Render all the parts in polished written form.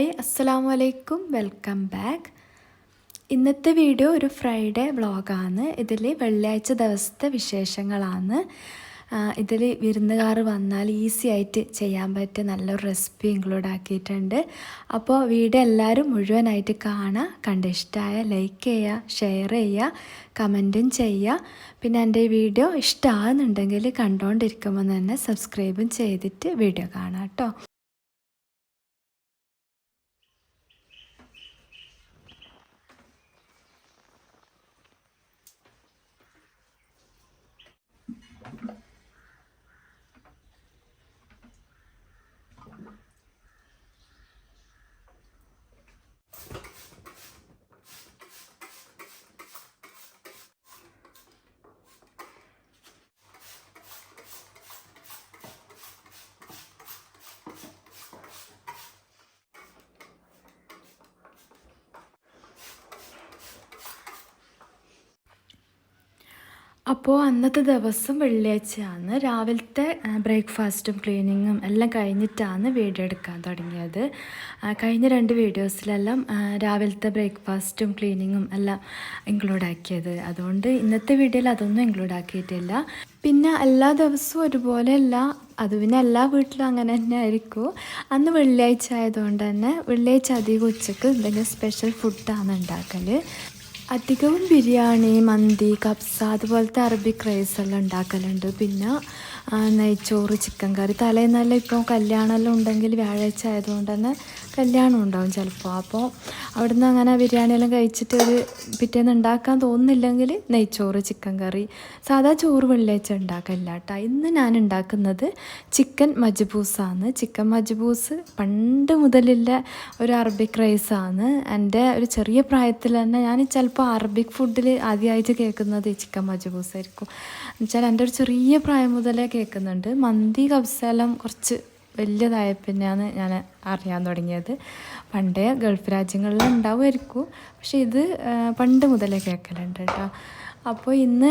Hi അസ്സലാമു അലൈക്കും welcome back. ഇന്നത്തെ വീഡിയോ ഒരു ഫ്രൈഡേ വ്ളോഗാണ്. ഇതിൽ വെള്ളിയാഴ്ച ദിവസത്തെ വിശേഷങ്ങളാണ്. ഇതിൽ വിരുന്നുകാർ വന്നാൽ ഈസി ആയിട്ട് ചെയ്യാൻ പറ്റിയ നല്ലൊരു റെസിപ്പി ഇൻക്ലൂഡ് ആക്കിയിട്ടുണ്ട്. അപ്പോൾ വീഡിയോ എല്ലാവരും മുഴുവനായിട്ട് കാണുക. കണ്ട് ഇഷ്ടമായ ലൈക്ക് ചെയ്യുക, ഷെയർ ചെയ്യുക, കമൻറ്റും ചെയ്യുക. പിന്നെ എൻ്റെ ഈ വീഡിയോ ഇഷ്ടമാകുന്നുണ്ടെങ്കിൽ കണ്ടുകൊണ്ടിരിക്കുമ്പോൾ തന്നെ സബ്സ്ക്രൈബും ചെയ്തിട്ട് വീഡിയോ കാണാം കേട്ടോ. അപ്പോൾ അന്നത്തെ ദിവസം വെള്ളിയാഴ്ചയാണ്. രാവിലത്തെ ബ്രേക്ക്ഫാസ്റ്റും ക്ലീനിങ്ങും എല്ലാം കഴിഞ്ഞിട്ടാണ് വീഡിയോ എടുക്കാൻ തുടങ്ങിയത്. കഴിഞ്ഞ 2 വീഡിയോസിലെല്ലാം രാവിലത്തെ ബ്രേക്ക്ഫാസ്റ്റും ക്ലീനിങ്ങും എല്ലാം ഇൻക്ലൂഡ് ആക്കിയത്. അതുകൊണ്ട് ഇന്നത്തെ വീഡിയോയിൽ അതൊന്നും ഇൻക്ലൂഡ് ആക്കിയിട്ടില്ല. പിന്നെ എല്ലാ ദിവസവും ഒരുപോലെയല്ല, അത് പിന്നെ എല്ലാ വീട്ടിലും അങ്ങനെ തന്നെ ആയിരിക്കും. അന്ന് വെള്ളിയാഴ്ച ആയതുകൊണ്ട് തന്നെ വെള്ളിയാഴ്ച അധികം ഉച്ചക്ക് എന്തെങ്കിലും സ്പെഷ്യൽ ഫുഡാണ് ഉണ്ടാക്കൽ. അധികവും ബിരിയാണി, മന്തി, കബ്സ അതുപോലത്തെ അറബിക് റൈസ് എല്ലാം ഉണ്ടാക്കലുണ്ട്. പിന്നെ നെയ്ച്ചോറ്, ചിക്കൻ കറി. തലേന്നെല്ലാം ഇപ്പോൾ കല്യാണമെല്ലാം ഉണ്ടെങ്കിൽ വ്യാഴാഴ്ച ആയതുകൊണ്ട് തന്നെ കല്യാണം ഉണ്ടാവും ചിലപ്പോൾ. അപ്പോൾ അവിടുന്ന് അങ്ങനെ ബിരിയാണിയെല്ലാം കഴിച്ചിട്ട് ഒരു പിറ്റേന്ന് ഉണ്ടാക്കാൻ തോന്നുന്നില്ലെങ്കിൽ നെയ്ച്ചോറ്, ചിക്കൻ കറി. സാധാ ചോറ് വെള്ളിയാഴ്ച ഉണ്ടാക്കില്ല കേട്ടോ. ഇന്ന് ഞാൻ ഉണ്ടാക്കുന്നത് ചിക്കൻ മജ്ബൂസാണ്. ചിക്കൻ മജ്ബൂസ് പണ്ട് മുതലുള്ള ഒരു അറബിക് റൈസാണ്. എൻ്റെ ഒരു ചെറിയ പ്രായത്തിൽ തന്നെ ഞാൻ ചിലപ്പോൾ അറബിക് ഫുഡിൽ ആദ്യമായിട്ട് കേൾക്കുന്നത് ചിക്കൻ മജ്ബൂസായിരിക്കും. എന്നുവെച്ചാൽ എൻ്റെ ഒരു ചെറിയ പ്രായം മുതലേ കേൾക്കുന്നുണ്ട്. മന്തി, കബ്സെല്ലാം കുറച്ച് വലിയതായ പിന്നെയാണ് ഞാൻ അറിയാൻ തുടങ്ങിയത്. പണ്ടേ ഗൾഫ് രാജ്യങ്ങളിൽ ഉണ്ടാവുമായിരിക്കും, പക്ഷേ ഇത് പണ്ട് മുതലേ കേൾക്കലുണ്ട് കേട്ടോ. അപ്പോൾ ഇന്ന്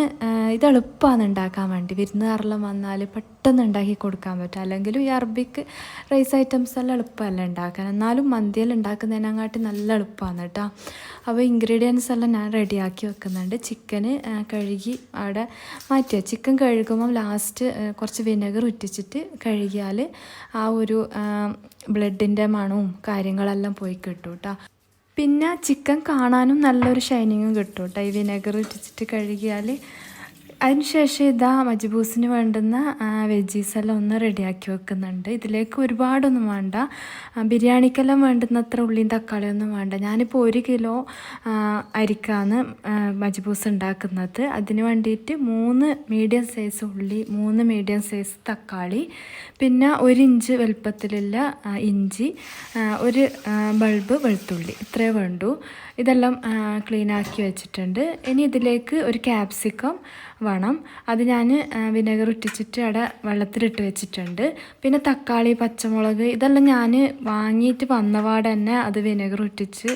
ഇത് എളുപ്പമാണ് ഉണ്ടാക്കാൻ വേണ്ടി. വിരുന്നുകാരെല്ലാം വന്നാൽ പെട്ടെന്ന് ഉണ്ടാക്കി കൊടുക്കാൻ പറ്റും. അല്ലെങ്കിലും ഈ അറബിക് റൈസ് ഐറ്റംസ് എല്ലാം എളുപ്പമല്ല ഉണ്ടാക്കാൻ, എന്നാലും മന്തിയെല്ലാം ഉണ്ടാക്കുന്നതിനെക്കാട്ടി നല്ല എളുപ്പമാണ് കേട്ടോ. അപ്പോൾ ഇൻഗ്രീഡിയൻസ് എല്ലാം ഞാൻ റെഡിയാക്കി വെക്കുന്നുണ്ട്. ചിക്കന് കഴുകി അവിടെ മാറ്റുക. ചിക്കൻ കഴുകുമ്പം ലാസ്റ്റ് കുറച്ച് വിനെഗർ ഉറ്റിച്ചിട്ട് കഴുകിയാൽ ആ ഒരു ബ്ലഡിൻ്റെ മണവും കാര്യങ്ങളെല്ലാം പോയി കിട്ടും കേട്ടോ. പിന്നെ ചിക്കൻ കാണാനും നല്ലൊരു ഷൈനിങ്ങും കിട്ടും കേട്ടോ ഈ വിനെഗർ ഇട്ടിട്ട് കഴുകിയാൽ. അതിനുശേഷം ഇതാ മജ്ബൂസിന് വേണ്ടുന്ന വെജീസെല്ലാം ഒന്ന് റെഡിയാക്കി വെക്കുന്നുണ്ട്. ഇതിലേക്ക് ഒരുപാടൊന്നും വേണ്ട. ബിരിയാണിക്കെല്ലാം വേണ്ടുന്നത്ര ഉള്ളിയും തക്കാളിയൊന്നും വേണ്ട. ഞാനിപ്പോൾ 1 കിലോ അരിക്കാണ് മജ്ബൂസ് ഉണ്ടാക്കുന്നത്. അതിന് വേണ്ടിയിട്ട് 3 മീഡിയം സൈസ് ഉള്ളി, 3 മീഡിയം സൈസ് തക്കാളി, പിന്നെ 1 ഇഞ്ച് വലുപ്പത്തിലുള്ള ഇഞ്ചി, 1 ബൾബ് വെളുത്തുള്ളി, ഇത്രയേ വേണ്ടൂ. ഇതെല്ലാം ക്ലീനാക്കി വെച്ചിട്ടുണ്ട്. ഇനി ഇതിലേക്ക് ഒരു ക്യാപ്സിക്കം വേണം. അത് ഞാൻ വിനെഗർ ഇട്ടിച്ചിട്ട് അവിടെ വെള്ളത്തിലിട്ട് വെച്ചിട്ടുണ്ട്. പിന്നെ തക്കാളി, പച്ചമുളക് ഇതെല്ലാം ഞാൻ വാങ്ങിയിട്ട് വന്നപാട് തന്നെ അത് വിനെഗർ ഇട്ടിച്ച്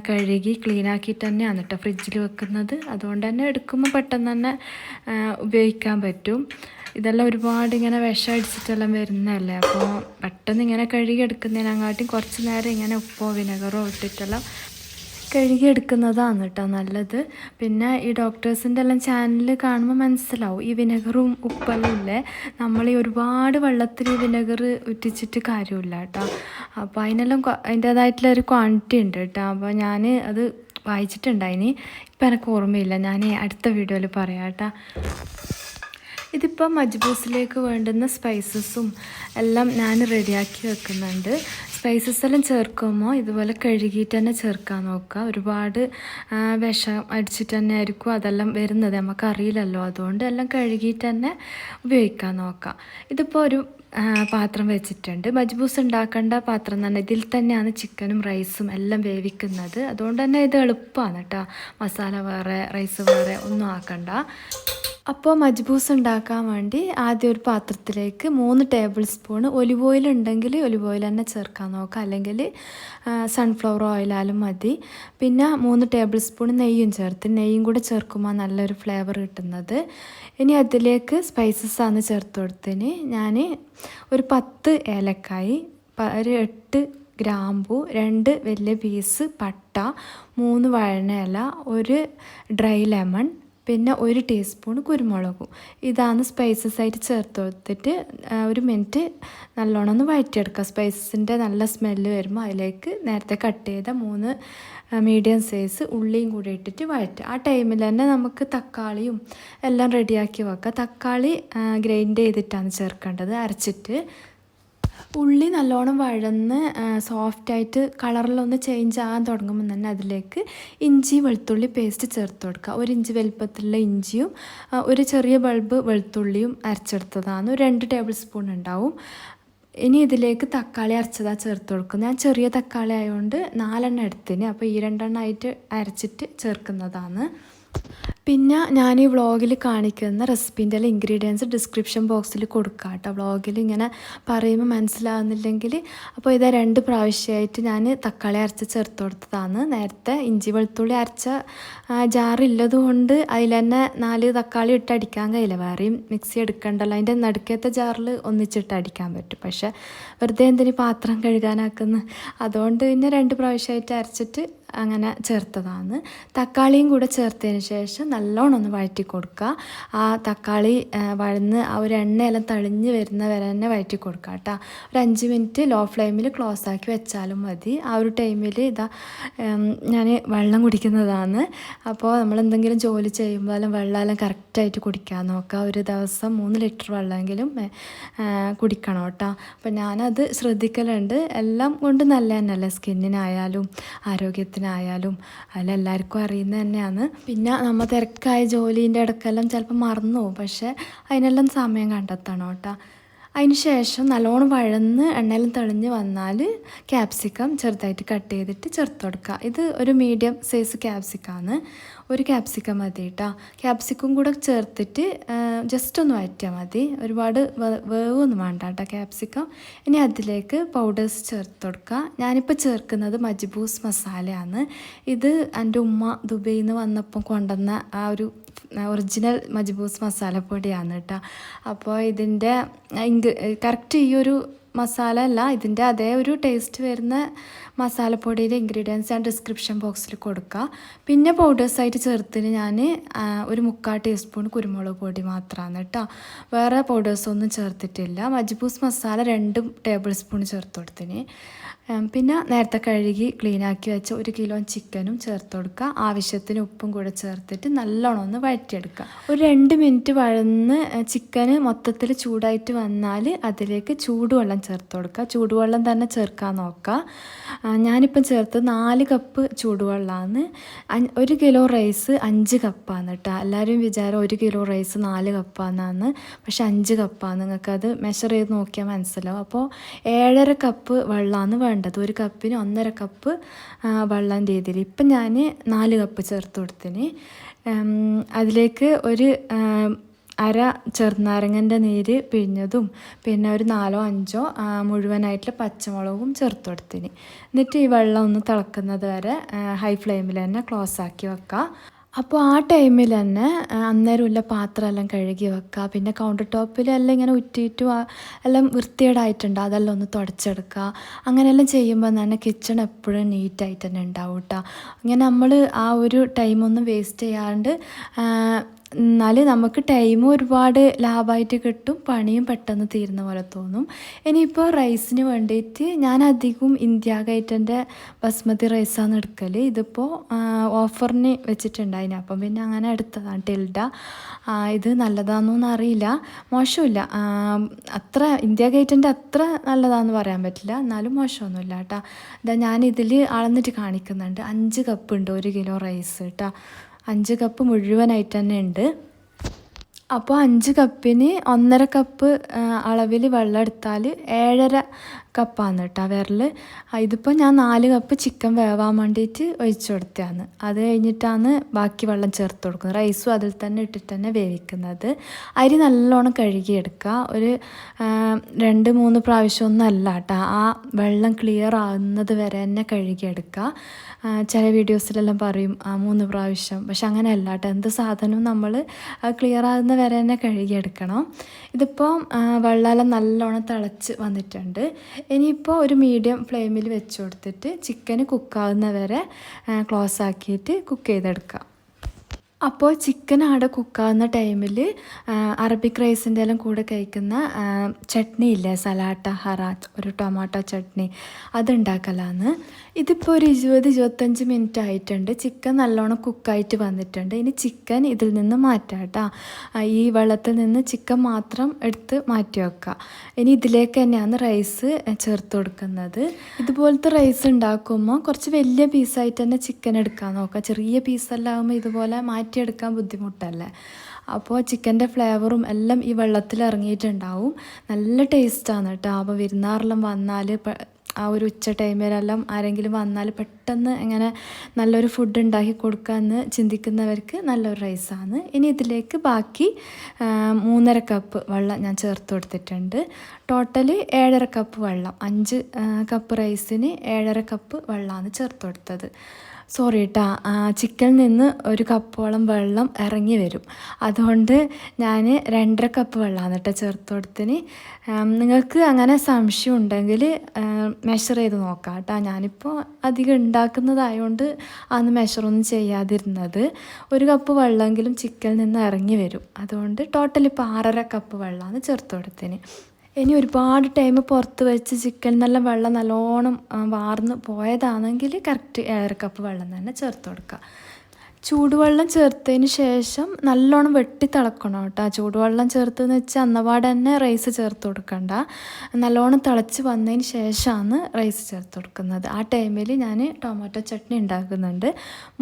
കഴുകി ക്ലീനാക്കിയിട്ട് തന്നെയാണ് കേട്ടോ ഫ്രിഡ്ജിൽ വെക്കുന്നത്. അതുകൊണ്ട് തന്നെ എടുക്കുമ്പോൾ പെട്ടെന്ന് തന്നെ ഉപയോഗിക്കാൻ പറ്റും. ഇതെല്ലാം ഒരുപാട് ഇങ്ങനെ വിഷം അടിച്ചിട്ടെല്ലാം വരുന്നതല്ലേ, അപ്പോൾ പെട്ടെന്ന് ഇങ്ങനെ കഴുകി എടുക്കുന്നതിനെക്കാട്ടും കുറച്ച് നേരം ഇങ്ങനെ ഉപ്പോ വിനെഗറോ ഇട്ടിട്ടെല്ലാം കഴുകിയെടുക്കുന്നതാണ് കേട്ടോ നല്ലത്. പിന്നെ ഈ ഡോക്ടേഴ്സിൻ്റെ എല്ലാം ചാനൽ കാണുമ്പോൾ മനസ്സിലാവും ഈ വിനെഗറും ഉപ്പെല്ലാം ഇല്ലേ, നമ്മൾ ഈ ഒരുപാട് വെള്ളത്തിൽ ഈ വിനെഗർ ഉറ്റിച്ചിട്ട് കാര്യമില്ല കേട്ടോ. അപ്പോൾ അതിനെല്ലാം അതിൻ്റേതായിട്ടുള്ള ഒരു ക്വാണ്ടിറ്റി ഉണ്ട് കേട്ടോ. അപ്പോൾ ഞാൻ അത് വായിച്ചിട്ടുണ്ടായിനി, ഇപ്പം എനിക്ക് ഓർമ്മയില്ല. ഞാൻ അടുത്ത വീഡിയോയിൽ പറയാം കേട്ടോ. ഇതിപ്പോൾ മജ്ബൂസിലേക്ക് വേണ്ടുന്ന സ്പൈസസും എല്ലാം ഞാൻ റെഡിയാക്കി വെക്കുന്നുണ്ട്. സ്പൈസസ് എല്ലാം ചേർക്കുമ്പോൾ ഇതുപോലെ കഴുകിയിട്ട് തന്നെ ചേർക്കാൻ നോക്കുക. ഒരുപാട് വിഷം അടിച്ചിട്ട് തന്നെ ആയിരിക്കും അതെല്ലാം വരുന്നത്, നമുക്കറിയില്ലല്ലോ. അതുകൊണ്ട് എല്ലാം കഴുകിയിട്ട് തന്നെ ഉപയോഗിക്കാൻ നോക്കുക. ഇതിപ്പോൾ ഒരു പാത്രം വെച്ചിട്ടുണ്ട്. മജ്ബൂസ് ഉണ്ടാക്കേണ്ട പാത്രം തന്നെ. ഇതിൽ തന്നെയാണ് ചിക്കനും റൈസും എല്ലാം വേവിക്കുന്നത്. അതുകൊണ്ട് തന്നെ ഇത് എളുപ്പമാണ് കേട്ടോ. മസാല വേറെ റൈസ് വേറെ ഒന്നും ആക്കണ്ട. അപ്പോൾ മജ്ബൂസ് ഉണ്ടാക്കാൻ വേണ്ടി ആദ്യം ഒരു പാത്രത്തിലേക്ക് 3 ടേബിൾ സ്പൂൺ ഒലിവ് ഓയിൽ ഉണ്ടെങ്കിൽ ഒലിവ് ഓയിൽ തന്നെ ചേർക്കാൻ നോക്കുക, അല്ലെങ്കിൽ സൺഫ്ലവർ ഓയിലായാലും മതി. പിന്നെ 3 ടേബിൾ സ്പൂൺ നെയ്യും ചേർത്ത്, നെയ്യും കൂടെ ചേർക്കുമ്പോൾ നല്ലൊരു ഫ്ലേവർ കിട്ടുന്നത്. ഇനി അതിലേക്ക് സ്പൈസസാണ് ചേർത്ത് കൊടുത്തതിന് ഞാൻ ഒരു 10 ഏലക്കായി, ഒരു 8 ഗ്രാമ്പു, 2 വലിയ പീസ് പട്ട, 3 വഴനയില, 1 ഡ്രൈ ലെമൺ, പിന്നെ 1 ടീസ്പൂൺ കുരുമുളകും. ഇതാണ് സ്പൈസസ് ആയിട്ട് ചേർത്ത് കൊടുത്തിട്ട് 1 മിനിറ്റ് നല്ലോണം ഒന്ന് വഴറ്റിയെടുക്കുക. സ്പൈസസിൻ്റെ നല്ല സ്മെല്ല് വരുമ്പോൾ അതിലേക്ക് നേരത്തെ കട്ട് ചെയ്ത 3 മീഡിയം സൈസ് ഉള്ളിയും കൂടി ഇട്ടിട്ട് വഴറ്റുക. ആ ടൈമിൽ തന്നെ നമുക്ക് തക്കാളിയും എല്ലാം റെഡിയാക്കി വെക്കുക. തക്കാളി ഗ്രൈൻഡ് ചെയ്തിട്ടാണ് ചേർക്കേണ്ടത്, അരച്ചിട്ട്. ഉള്ളി നല്ലോണം വഴന്ന് സോഫ്റ്റായിട്ട് കളറിലൊന്ന് ചേഞ്ച് ആകാൻ തുടങ്ങുമ്പോൾ തന്നെ അതിലേക്ക് ഇഞ്ചി വെളുത്തുള്ളി പേസ്റ്റ് ചേർത്ത് കൊടുക്കുക. 1 ഇഞ്ച് വലുപ്പത്തിലുള്ള ഇഞ്ചിയും 1 ചെറിയ ബൾബ് വെളുത്തുള്ളിയും അരച്ചെടുത്തതാണ്, 2 ടേബിൾ സ്പൂൺ ഉണ്ടാവും. ഇനി ഇതിലേക്ക് തക്കാളി അരച്ചതാണ് ചേർത്ത് കൊടുക്കുന്നത്. ഞാൻ ചെറിയ തക്കാളി ആയതുകൊണ്ട് 4 എണ്ണം എടുത്തിന്, അപ്പോൾ ഈ 2 എണ്ണമായിട്ട് അരച്ചിട്ട് ചേർക്കുന്നതാണ്. പിന്നെ ഞാൻ ഈ വ്ളോഗിൽ കാണിക്കുന്ന റെസിപ്പീൻ്റെ എല്ലാം ഇൻഗ്രീഡിയൻസ് ഡിസ്ക്രിപ്ഷൻ ബോക്സിൽ കൊടുക്കാം കേട്ടോ. വ്ളോഗിൽ ഇങ്ങനെ പറയുമ്പോൾ മനസ്സിലാകുന്നില്ലെങ്കിൽ. അപ്പോൾ ഇതാ 2 പ്രാവശ്യമായിട്ട് ഞാൻ തക്കാളി അരച്ച് ചേർത്ത് കൊടുത്തതാണ്. നേരത്തെ ഇഞ്ചി വെളുത്തുള്ളി അരച്ച ജാറില്ലത് കൊണ്ട് അതിൽ തന്നെ 4 തക്കാളി ഇട്ട് അടിക്കാൻ കഴിയില്ല, വേറെയും മിക്സി എടുക്കണ്ടല്ലോ. അതിൻ്റെ നടുക്കത്തെ ജാറിൽ ഒന്നിച്ചിട്ട് അടിക്കാൻ പറ്റും, പക്ഷേ വെറുതെ എന്തിന് പാത്രം കഴുകാനാക്കുന്നു, അതുകൊണ്ട് പിന്നെ 2 പ്രാവശ്യമായിട്ട് അരച്ചിട്ട് അങ്ങനെ ചേർത്തതാണ്. തക്കാളിയും കൂടെ ചേർത്തതിന് ശേഷം നല്ലോണം ഒന്ന് വഴറ്റി കൊടുക്കുക. ആ തക്കാളി വഴന്ന് ആ ഒരു എണ്ണയെല്ലാം തെളിഞ്ഞ് വരുന്ന വരെ തന്നെ വഴറ്റി കൊടുക്കുക കേട്ടോ. ഒരു 5 മിനിറ്റ് ലോ ഫ്ലെയിമിൽ ക്ലോസ് ആക്കി വെച്ചാലും മതി. ആ ഒരു ടൈമിൽ ഞാൻ വെള്ളം കുടിക്കുന്നതാണ്. അപ്പോൾ നമ്മളെന്തെങ്കിലും ജോലി ചെയ്യുമ്പോൾ വെള്ളമെല്ലാം കറക്റ്റായിട്ട് കുടിക്കാൻ നോക്കുക. ഒരു ദിവസം 3 ലിറ്റർ വെള്ളമെങ്കിലും കുടിക്കണം കേട്ടോ. അപ്പോൾ ഞാനത് ശ്രദ്ധിക്കലുണ്ട്. എല്ലാം കൊണ്ട് നല്ല തന്നെയല്ലേ, സ്കിന്നിനായാലും ആരോഗ്യത്തിനായാലും അതിലെല്ലാവർക്കും അറിയുന്നത് തന്നെയാണ്. പിന്നെ നമ്മൾ തിരക്കായ ജോലീൻ്റെ ഇടയ്ക്കെല്ലാം ചിലപ്പോൾ മറന്നു പോകും, പക്ഷേ അതിനെല്ലാം സമയം കണ്ടെത്തണം കേട്ടോ. അതിന് ശേഷം നല്ലോണം വഴന്ന് എണ്ണയെല്ലാം തെളിഞ്ഞ് വന്നാൽ ക്യാപ്സിക്കം ചെറുതായിട്ട് കട്ട് ചെയ്തിട്ട് ചേർത്ത് കൊടുക്കുക. ഇത് ഒരു മീഡിയം സൈസ് ക്യാപ്സിക്കമാണ്, 1 ക്യാപ്സിക്കം മതി കേട്ടോ. ക്യാപ്സിക്കം കൂടെ ചേർത്തിട്ട് ജസ്റ്റ് ഒന്ന് വഴറ്റിയാൽ മതി, ഒരുപാട് വേവൊന്നും വേണ്ട കേട്ടോ ക്യാപ്സിക്കം. ഇനി അതിലേക്ക് പൗഡേഴ്സ് ചേർത്ത് കൊടുക്കുക. ഞാനിപ്പോൾ ചേർക്കുന്നത് മജ്ബൂസ് മസാലയാണ്. ഇത് എൻ്റെ ഉമ്മ ദുബൈയിൽ നിന്ന് വന്നപ്പോൾ കൊണ്ടുവന്ന ആ ഒരു ഒറിജിനൽ മജ്ബൂസ് മസാലപ്പൊടിയാണ് കേട്ടോ. അപ്പോൾ ഇതിൻ്റെ കറക്റ്റ് ഈ ഒരു മസാല അല്ല, ഇതിൻ്റെ അതേ ഒരു ടേസ്റ്റ് വരുന്ന മസാലപ്പൊടിയുടെ ഇൻഗ്രീഡിയൻസ് ഞാൻ ഡിസ്ക്രിപ്ഷൻ ബോക്സിൽ കൊടുക്കുക. പിന്നെ പൗഡേഴ്സായിട്ട് ചേർത്തിന് ഞാൻ 1/4 ടീസ്പൂൺ കുരുമുളക് പൊടി മാത്രമാണ് കേട്ടോ, വേറെ പൗഡേഴ്സൊന്നും ചേർത്തിട്ടില്ല. മജ്ബൂസ് മസാല 2 ടേബിൾ സ്പൂൺ ചേർത്ത് കൊടുത്തിന്. പിന്നെ നേരത്തെ കഴുകി ക്ലീനാക്കി വെച്ച 1 കിലോ ചിക്കനും ചേർത്ത് കൊടുക്കുക. ആവശ്യത്തിന് ഉപ്പും കൂടെ ചേർത്തിട്ട് നല്ലോണം ഒന്ന് വഴറ്റിയെടുക്കുക. ഒരു 2 മിനിറ്റ് വഴന്ന് ചിക്കന് മൊത്തത്തിൽ ചൂടായിട്ട് വന്നാൽ അതിലേക്ക് ചൂടുവെള്ളം ചേർത്ത് കൊടുക്കുക. ചൂടുവെള്ളം തന്നെ ചേർക്കാൻ നോക്കുക. ഞാനിപ്പം ചേർത്ത് 4 കപ്പ് ചൂടുവെള്ളമാണ്. 1 കിലോ റൈസ് 5 കപ്പാണ് കേട്ടോ. എല്ലാവരും വിചാരം 1 കിലോ റൈസ് 4 കപ്പാണെന്നാണ്, പക്ഷെ 5 കപ്പാണ്. നിങ്ങൾക്കത് മെഷർ ചെയ്ത് നോക്കിയാൽ മനസ്സിലാവും. അപ്പോൾ 7.5 കപ്പ് വെള്ളമാണ് വേണ്ടത്. 1 കപ്പിന് 1.5 കപ്പ് വെള്ളം രീതിയിൽ. ഇപ്പം ഞാൻ 4 കപ്പ് ചേർത്ത് കൊടുത്തിന്. അതിലേക്ക് ഒരു അര ചെറുനാരങ്ങൻ്റെ നീര് പിഴിഞ്ഞതും പിന്നെ ഒരു 4-5 മുഴുവനായിട്ടുള്ള പച്ചമുളകും ചേർത്ത് കൊടുത്തിന്. എന്നിട്ട് ഈ വെള്ളം ഒന്ന് തിളക്കുന്നത് വരെ ഹൈ ഫ്ലെയിമിൽ തന്നെ ക്ലോസ് ആക്കി വെക്കുക. അപ്പോൾ ആ ടൈമിൽ തന്നെ അന്നേരമുള്ള പാത്രമെല്ലാം കഴുകി വെക്കുക. പിന്നെ കൗണ്ടർ ടോപ്പിലെല്ലാം ഇങ്ങനെ ഉറ്റിയിട്ടും എല്ലാം വൃത്തികേടായിട്ടുണ്ട്, അതെല്ലാം ഒന്ന് തുടച്ചെടുക്കുക. അങ്ങനെയെല്ലാം ചെയ്യുമ്പോൾ തന്നെ കിച്ചൺ എപ്പോഴും നീറ്റായിട്ട് തന്നെ ഉണ്ടാവും കേട്ടോ. അങ്ങനെ നമ്മൾ ആ ഒരു ടൈമൊന്നും വേസ്റ്റ് ചെയ്യാണ്ട് എന്നാൽ നമുക്ക് ടൈമും ഒരുപാട് ലാഭമായിട്ട് കിട്ടും, പണിയും പെട്ടെന്ന് തീരുന്ന പോലെ തോന്നും. ഇനിയിപ്പോൾ റൈസിന് വേണ്ടിയിട്ട് ഞാൻ അധികം ഇന്ത്യ ഗേറ്റിൻ്റെ ബസ്മതി റൈസാണ് എടുക്കൽ. ഇതിപ്പോൾ ഓഫറിന് വെച്ചിട്ടുണ്ടായിന്, അപ്പം പിന്നെ അങ്ങനെ എടുത്തതാണ് ടിൽഡ. ഇത് നല്ലതാണെന്നൊന്നും അറിയില്ല, മോശമില്ല. അത്ര ഇന്ത്യ ഗേറ്റിൻ്റെ അത്ര നല്ലതാണെന്ന് പറയാൻ പറ്റില്ല, എന്നാലും മോശമൊന്നുമില്ല കേട്ടോ. ഇതാ ഞാനിതിൽ അളന്നിട്ട് കാണിക്കുന്നുണ്ട്. 5 കപ്പ് ഉണ്ട് 1 കിലോ റൈസ് കേട്ടോ. 5 കപ്പ് മുഴുവനായിട്ട് തന്നെ ഉണ്ട്. അപ്പോൾ 5 കപ്പിന് 1.5 കപ്പ് അളവിൽ വെള്ളം എടുത്താൽ 7.5 കപ്പാണ് കേട്ടോ വിരൽ. ഇതിപ്പോൾ ഞാൻ 4 കപ്പ് ചിക്കൻ വേവാൻ വേണ്ടിയിട്ട് ഒഴിച്ചു കൊടുത്തതാണ്. അത് കഴിഞ്ഞിട്ടാണ് ബാക്കി വെള്ളം ചേർത്ത് കൊടുക്കുന്നത്. റൈസും അതിൽ തന്നെ ഇട്ടിട്ട് തന്നെ വേവിക്കുന്നത്. അരി നല്ലോണം കഴുകിയെടുക്കുക. ഒരു 2-3 പ്രാവശ്യമൊന്നും അല്ല കേട്ടോ, ആ വെള്ളം ക്ലിയർ ആകുന്നത് വരെ തന്നെ കഴുകിയെടുക്കുക. ചില വീഡിയോസിലെല്ലാം പറയും 3 പ്രാവശ്യം, പക്ഷെ അങ്ങനെയല്ല കേട്ടോ. എന്ത് സാധനവും നമ്മൾ ക്ലിയർ ആകുന്ന വരെ തന്നെ കഴുകിയെടുക്കണം. ഇതിപ്പോൾ വെള്ളമെല്ലാം നല്ലോണം തിളച്ച് വന്നിട്ടുണ്ട്. ഇനിയിപ്പോൾ ഒരു മീഡിയം ഫ്ലെയിമിൽ വെച്ച് കൊടുത്തിട്ട് ചിക്കൻ കുക്കാവുന്ന വരെ ക്ലോസ് ആക്കിയിട്ട് കുക്ക് ചെയ്തെടുക്കാം. അപ്പോൾ ചിക്കൻ അവിടെ കുക്കാവുന്ന ടൈമിൽ അറബിക് റൈസിൻ്റെ എല്ലാം കൂടെ കഴിക്കുന്ന ചട്നി ഇല്ലേ, സലാട്ട ഹറാത്ത്, ഒരു ടൊമാറ്റോ ചട്നി, അതുണ്ടാക്കലാന്ന്. ഇതിപ്പോൾ ഒരു 20-25 മിനിറ്റ് ആയിട്ടുണ്ട്. ചിക്കൻ നല്ലോണം കുക്കായിട്ട് വന്നിട്ടുണ്ട്. ഇനി ചിക്കൻ ഇതിൽ നിന്ന് മാറ്റാം കേട്ടോ. ഈ വെള്ളത്തിൽ നിന്ന് ചിക്കൻ മാത്രം എടുത്ത് മാറ്റി വെക്കുക. ഇനി ഇതിലേക്ക് തന്നെയാണ് റൈസ് ചേർത്ത് കൊടുക്കുന്നത്. ഇതുപോലത്തെ റൈസ് ഉണ്ടാക്കുമ്പോൾ കുറച്ച് വലിയ പീസായിട്ട് തന്നെ ചിക്കൻ എടുക്കാൻ നോക്കുക. ചെറിയ പീസെല്ലാം ആകുമ്പോൾ ഇതുപോലെ മാറ്റിയെടുക്കാൻ ബുദ്ധിമുട്ടല്ലേ. അപ്പോൾ ചിക്കൻ്റെ ഫ്ലേവറും എല്ലാം ഈ വെള്ളത്തിൽ ഇറങ്ങിയിട്ടുണ്ടാവും. നല്ല ടേസ്റ്റാണ് കേട്ടോ. അപ്പോൾ വിരുന്നാരെല്ലാം വന്നാൽ ആ ഒരു ഉച്ച ടൈമിലെല്ലാം ആരെങ്കിലും വന്നാൽ പെട്ടെന്ന് ഇങ്ങനെ നല്ലൊരു ഫുഡ് ഉണ്ടാക്കി കൊടുക്കാമെന്ന് ചിന്തിക്കുന്നവർക്ക് നല്ലൊരു റൈസാണ്. ഇനി ഇതിലേക്ക് ബാക്കി 3.5 കപ്പ് വെള്ളം ഞാൻ ചേർത്ത് കൊടുത്തിട്ടുണ്ട്. ടോട്ടല് 7.5 കപ്പ് വെള്ളം, 5 കപ്പ് റൈസിന് 7.5 കപ്പ് വെള്ളമാണ് ചേർത്ത് കൊടുത്തത്. സോറി കേട്ടോ, ചിക്കനിൽ നിന്ന് 1 കപ്പോളം വെള്ളം ഇറങ്ങി വരും. അതുകൊണ്ട് ഞാൻ 2.5 കപ്പ് വെള്ളമാണ് കേട്ടോ ചേർത്ത് കൊടുത്തിന്. നിങ്ങൾക്ക് അങ്ങനെ സംശയം ഉണ്ടെങ്കിൽ മെഷർ ചെയ്ത് നോക്കാം കേട്ടോ. ഞാനിപ്പോൾ അധികം ഉണ്ടാക്കുന്നതായതുകൊണ്ട് അന്ന് മെഷറൊന്നും ചെയ്യാതിരുന്നത്. 1 കപ്പ് വെള്ളമെങ്കിലും ചിക്കനിൽ നിന്ന് ഇറങ്ങി വരും. അതുകൊണ്ട് ടോട്ടൽ ഇപ്പോൾ 6.5 കപ്പ് വെള്ളമാണ് ചേർത്ത് കൊടുത്തിന്. ഇനി ഒരുപാട് ടൈം പുറത്ത് വെച്ച് ചിക്കൻ നല്ല വെള്ളം നല്ലോണം വാർന്ന് പോയതാണെങ്കിൽ കറക്റ്റ് 7.5 കപ്പ് വെള്ളം തന്നെ ചേർത്ത് കൊടുക്കുക. ചൂടുവെള്ളം ചേർത്തതിന് ശേഷം നല്ലോണം വെട്ടി തിളക്കണം കേട്ടോ. ചൂടുവെള്ളം ചേർത്തെന്ന് വെച്ചാൽ അന്നപാട് തന്നെ റൈസ് ചേർത്ത് കൊടുക്കണ്ട. നല്ലോണം തിളച്ച് വന്നതിന് ശേഷമാണ് റൈസ് ചേർത്ത് കൊടുക്കുന്നത്. ആ ടൈമിൽ ഞാൻ ടൊമാറ്റോ ചട്നി ഉണ്ടാക്കുന്നുണ്ട്.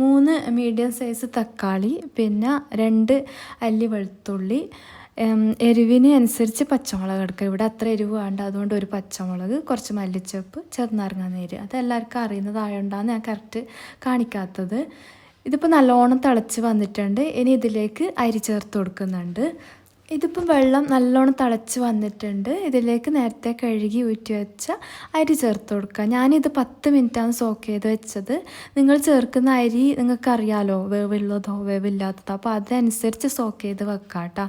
3 മീഡിയം സൈസ് തക്കാളി, പിന്നെ 2 അല്ലി വെളുത്തുള്ളി, എരിവിന് അനുസരിച്ച് പച്ചമുളക് എടുക്കുക. ഇവിടെ അത്ര എരിവ് വേണ്ട, അതുകൊണ്ട് 1 പച്ചമുളക്, കുറച്ച് മല്ലിച്ചപ്പ്, ചെറുനാരങ്ങ നീര്. അതെല്ലാവർക്കും അറിയുന്നതായതുകൊണ്ടാണ് ഞാൻ കറക്റ്റ് കാണിക്കാത്തത്. ഇതിപ്പോൾ നല്ലോണം തിളച്ച് വന്നിട്ടുണ്ട്. ഇനി ഇതിലേക്ക് അരി ചേർത്ത് കൊടുക്കുന്നുണ്ട്. ഇതിപ്പം വെള്ളം നല്ലോണം തിളച്ച് വന്നിട്ടുണ്ട്. ഇതിലേക്ക് നേരത്തെ കഴുകി ഊറ്റി വെച്ച അരി ചേർത്ത് കൊടുക്കുക. ഞാനിത് 10 മിനിറ്റാണ് സോക്ക് ചെയ്ത് വെച്ചത്. നിങ്ങൾ ചേർക്കുന്ന അരി നിങ്ങൾക്കറിയാലോ, വേവുള്ളതോ വേവില്ലാത്തതോ, അപ്പോൾ അതനുസരിച്ച് സോക്ക് ചെയ്ത് വെക്കാം കേട്ടോ.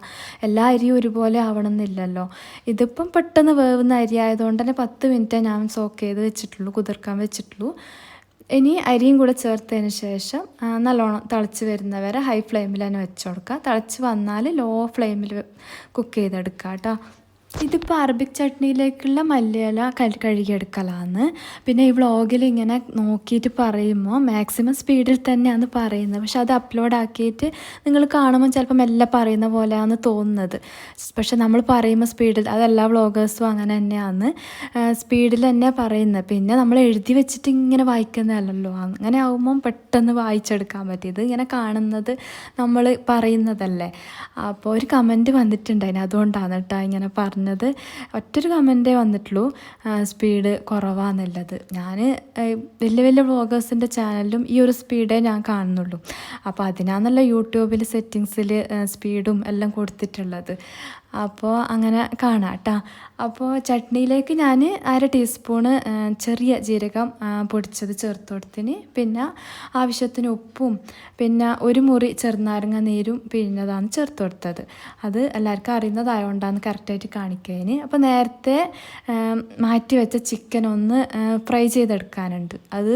എല്ലാ അരിയും ഒരുപോലെ ആവണമെന്നില്ലല്ലോ. ഇതിപ്പം പെട്ടെന്ന് വേവുന്ന അരി ആയതുകൊണ്ട് തന്നെ 10 മിനിറ്റേ ഞാൻ സോക്ക് ചെയ്ത് വെച്ചിട്ടുള്ളൂ, കുതിർക്കാൻ വെച്ചിട്ടുള്ളൂ. ഇനി അരിയും കൂടെ ചേർത്തതിന് ശേഷം നല്ലോണം തിളച്ച് വരുന്നവരെ ഹൈ ഫ്ലെയിമിൽ തന്നെ വെച്ച് കൊടുക്കുക. തിളച്ച് വന്നാൽ ലോ ഫ്ലെയിമിൽ കുക്ക് ചെയ്തെടുക്കുക കേട്ടോ. ഇതിപ്പോൾ അറബിക് ചട്നിയിലേക്കുള്ള മല്ലിയില കഴുകിയെടുക്കലാണ്. പിന്നെ ഈ വ്ളോഗിൽ ഇങ്ങനെ നോക്കിയിട്ട് പറയുമ്പോൾ മാക്സിമം സ്പീഡിൽ തന്നെയാണ് പറയുന്നത്. പക്ഷെ അത് അപ്ലോഡ് ആക്കിയിട്ട് നിങ്ങൾ കാണുമ്പോൾ ചിലപ്പോൾ മെല്ലെ പറയുന്ന പോലെയാണ് തോന്നുന്നത്. പക്ഷെ നമ്മൾ പറയുമ്പോൾ സ്പീഡിൽ, അതെല്ലാ വ്ളോഗേഴ്സും അങ്ങനെ തന്നെയാണ്, സ്പീഡിൽ തന്നെ പറയുന്നത്. പിന്നെ നമ്മൾ എഴുതി വെച്ചിട്ട് ഇങ്ങനെ വായിക്കുന്നതല്ലല്ലോ. അങ്ങനെ ആകുമ്പം പെട്ടെന്ന് വായിച്ചെടുക്കാൻ പറ്റിയത് ഇങ്ങനെ കാണുന്നത് നമ്മൾ പറയുന്നതല്ലേ. അപ്പോൾ ഒരു കമൻറ്റ് വന്നിട്ടുണ്ടായിന്, അതുകൊണ്ടാണ് കേട്ടോ ഇങ്ങനെ പറഞ്ഞത്. ഒറ്റൊരു കമൻറ്റേ വന്നിട്ടുള്ളൂ, സ്പീഡ് കുറവാന്നുള്ളത്. ഞാൻ വലിയ വലിയ വ്ളോഗേഴ്സിൻ്റെ ചാനലിലും ഈ ഒരു സ്പീഡേ ഞാൻ കാണുന്നുള്ളൂ. അപ്പോൾ അതിനാണല്ലോ യൂട്യൂബിൽ സെറ്റിങ്സിൽ സ്പീഡും എല്ലാം കൊടുത്തിട്ടുള്ളത്. അപ്പോൾ അങ്ങനെ കാണാം കേട്ടോ. അപ്പോൾ ചട്നിയിലേക്ക് ഞാൻ 1/2 ടീസ്പൂണ് ചെറിയ ജീരകം പൊടിച്ചത് ചേർത്ത് കൊടുത്തിന്. പിന്നെ ആവശ്യത്തിന് ഉപ്പും പിന്നെ 1 മുറി ചെറുനാരങ്ങ നീരും പിഴിഞ്ഞതാണ് ചേർത്ത് കൊടുത്തത്. അത് എല്ലാവർക്കും അറിയുന്നതായതുകൊണ്ടാണ് കറക്റ്റായിട്ട് കാണിക്കുന്നതിന്. അപ്പോൾ നേരത്തെ മാറ്റി വെച്ച ചിക്കൻ ഒന്ന് ഫ്രൈ ചെയ്തെടുക്കാനുണ്ട്. അത്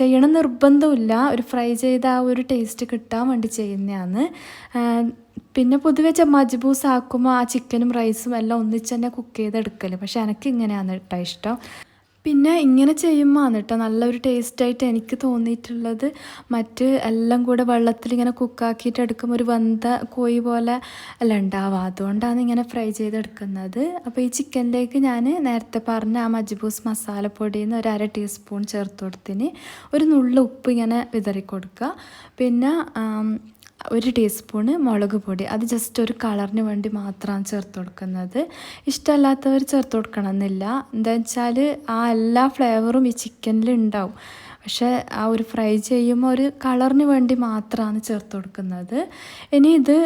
ചെയ്യണം നിർബന്ധമില്ല, ഒരു ഫ്രൈ ചെയ്ത ആ ഒരു ടേസ്റ്റ് കിട്ടാൻ വേണ്ടി ചെയ്യുന്നതാണ്. പിന്നെ പൊതുവെ മജ്ബൂസ് ആക്കുമ്പോൾ ആ ചിക്കനും റൈസും എല്ലാം ഒന്നിച്ച് തന്നെ കുക്ക് ചെയ്തെടുക്കല്. പക്ഷെ എനിക്ക് ഇങ്ങനെയാണ് കേട്ടോ ഇഷ്ടം. പിന്നെ ഇങ്ങനെ ചെയ്യുമ്പോൾ ആണ് കേട്ടോ നല്ലൊരു ടേസ്റ്റായിട്ട് എനിക്ക് തോന്നിയിട്ടുള്ളത്. മറ്റ് എല്ലാം കൂടെ വെള്ളത്തിൽ ഇങ്ങനെ കുക്കാക്കിയിട്ട് എടുക്കുമ്പോൾ ഒരു വെന്ത കോഴി പോലെ അല്ല ഉണ്ടാവുക. അതുകൊണ്ടാണ് ഇങ്ങനെ ഫ്രൈ ചെയ്തെടുക്കുന്നത്. അപ്പോൾ ഈ ചിക്കനിലേക്ക് ഞാൻ നേരത്തെ പറഞ്ഞ ആ മജ്ബൂസ് മസാലപ്പൊടിയിൽ നിന്ന് 1/2 ടീസ്പൂൺ ചേർത്ത് കൊടുത്തിന്. ഒരു നുള്ളു ഉപ്പ് ഇങ്ങനെ വിതറി കൊടുക്കുക. പിന്നെ 1 ടീസ്പൂണ് മുളക് പൊടി, അത് ജസ്റ്റ് ഒരു കളറിന് വേണ്ടി മാത്രമാണ് ചേർത്ത് കൊടുക്കുന്നത്. ഇഷ്ടമല്ലാത്തവർ ചേർത്ത് കൊടുക്കണമെന്നില്ല. എന്താ വെച്ചാൽ ആ എല്ലാ ഫ്ലേവറും ഈ ചിക്കനിൽ ഉണ്ടാവും. പക്ഷേ ആ ഒരു ഫ്രൈ ചെയ്യുമ്പോൾ ഒരു കളറിന് വേണ്ടി മാത്രമാണ് ചേർത്ത് കൊടുക്കുന്നത്. ഇനി ഇത്